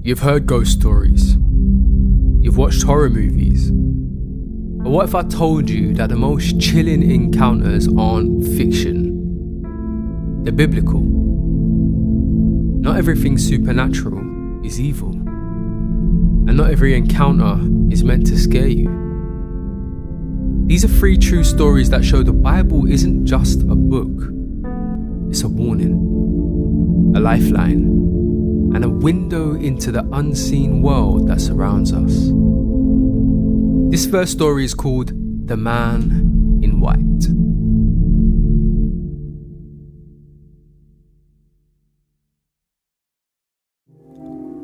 You've heard ghost stories. You've watched horror movies. But what if I told you that the most chilling encounters aren't fiction? They're biblical. Not everything supernatural is evil. And not every encounter is meant to scare you. These are 3 true stories that show the Bible isn't just a book. It's a warning, a lifeline, and a window into the unseen world that surrounds us. This first story is called The Man in White.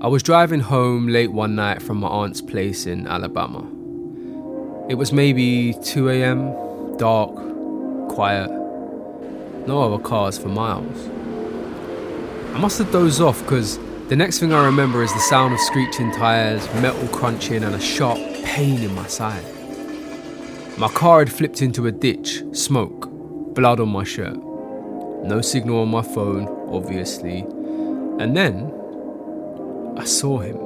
I was driving home late one night from my aunt's place in Alabama. It was maybe 2 a.m, dark, quiet, no other cars for miles. I must have dozed off because the next thing I remember is the sound of screeching tyres, metal crunching and a sharp pain in my side. My car had flipped into a ditch, smoke, blood on my shirt. No signal on my phone, obviously. And then I saw him.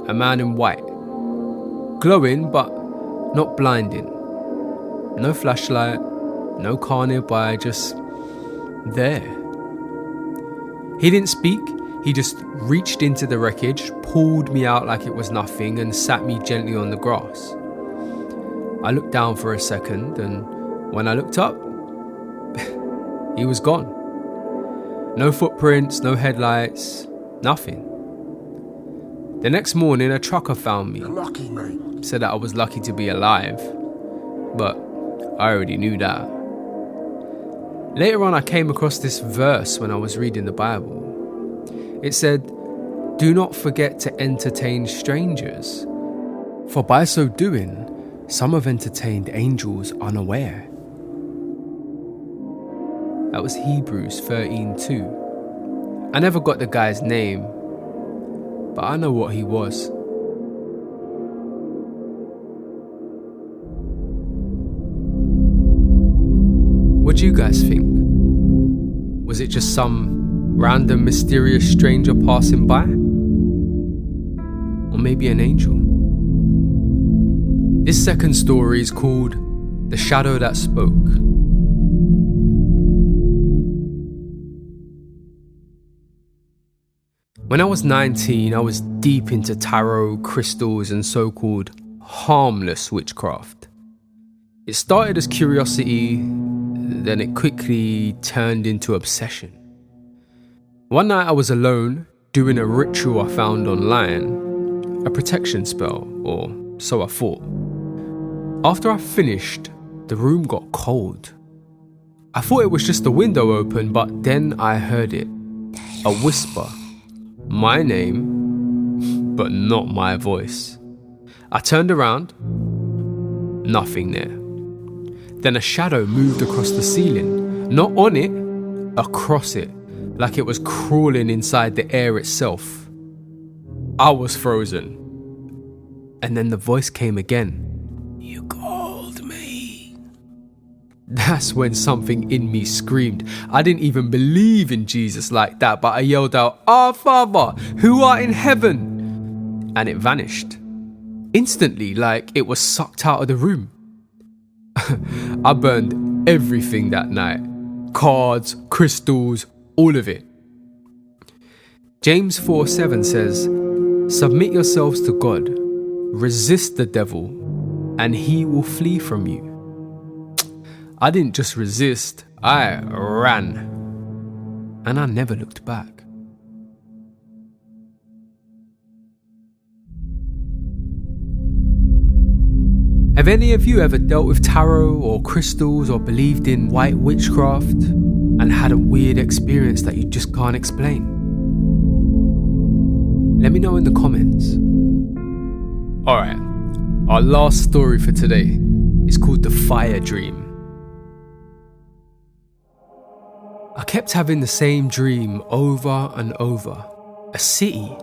A man in white. Glowing but not blinding. No flashlight, no car nearby, just there. He didn't speak, he just reached into the wreckage, pulled me out like it was nothing and sat me gently on the grass. I looked down for a second and when I looked up, he was gone. No footprints, no headlights, nothing. The next morning a trucker found me. You're lucky, mate. Said that I was lucky to be alive, but I already knew that. Later on I came across this verse when I was reading the Bible. It said, "Do not forget to entertain strangers, for by so doing, some have entertained angels unaware." That was Hebrews 13:2. I never got the guy's name, but I know what he was. What do you guys think? Was it just some random mysterious stranger passing by? Or maybe an angel? This second story is called The Shadow That Spoke. When I was 19, I was deep into tarot, crystals, and so-called harmless witchcraft. It started as curiosity, then it quickly turned into obsession. One night I was alone, doing a ritual I found online, a protection spell, or so I thought. After I finished, the room got cold. I thought it was just the window open, but then I heard it, a whisper. My name, but not my voice. I turned around, nothing there. Then a shadow moved across the ceiling, not on it, across it, like it was crawling inside the air itself. I was frozen. And then the voice came again. "You called me." That's when something in me screamed. I didn't even believe in Jesus like that, but I yelled out, "Our Father, who art in heaven," and it vanished. Instantly, like it was sucked out of the room. I burned everything that night. Cards, crystals, all of it. James 4:7 says, "Submit yourselves to God, resist the devil, and he will flee from you." I didn't just resist, I ran. And I never looked back. Have any of you ever dealt with tarot or crystals or believed in white witchcraft and had a weird experience that you just can't explain? Let me know in the comments. Alright, our last story for today is called The Fire Dream. I kept having the same dream over and over. A city,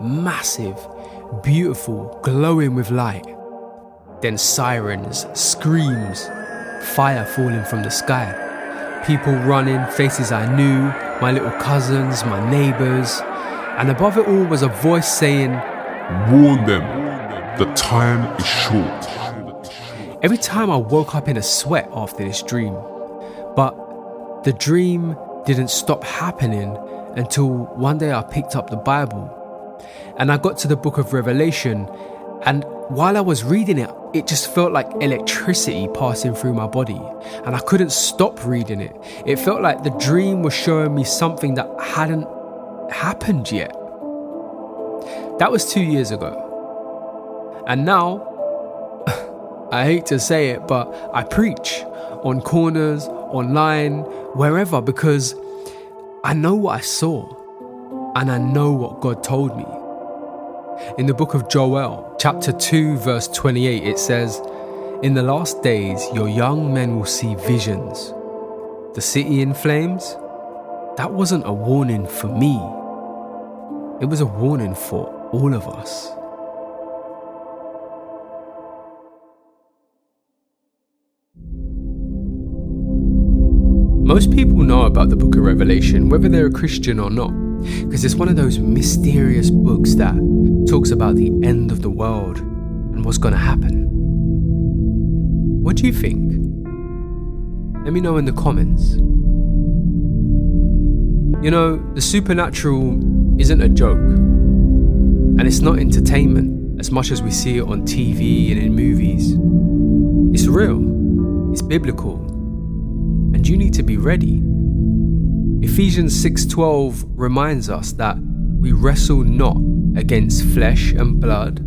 massive, beautiful, glowing with light. Then sirens, screams, fire falling from the sky. People running, faces I knew, my little cousins, my neighbours. And above it all was a voice saying, "Warn them, the time is short." Every time I woke up in a sweat after this dream. But the dream didn't stop happening until one day I picked up the Bible and I got to the book of Revelation, and while I was reading it, it just felt like electricity passing through my body, and I couldn't stop reading it. It felt like the dream was showing me something that hadn't happened yet. That was 2 years ago. And now, I hate to say it, but I preach on corners, online, wherever, because I know what I saw and I know what God told me. In the book of Joel, chapter 2, verse 28, it says, "In the last days, your young men will see visions. The city in flames." That wasn't a warning for me. It was a warning for all of us. Most people know about the book of Revelation, whether they're a Christian or not, because it's one of those mysterious books that talks about the end of the world and what's going to happen. What do you think? Let me know in the comments. You know, the supernatural isn't a joke, and it's not entertainment as much as we see it on TV and in movies. It's real, it's biblical, and you need to be ready. Ephesians 6:12 reminds us that we wrestle not against flesh and blood,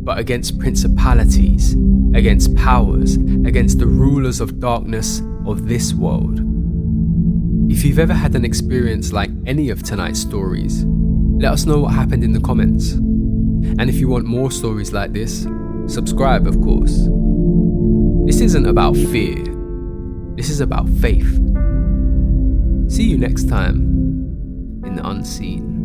but against principalities, against powers, against the rulers of darkness of this world. If you've ever had an experience like any of tonight's stories, let us know what happened in the comments. And if you want more stories like this, subscribe, of course. This isn't about fear. This is about faith. See you next time in the unseen.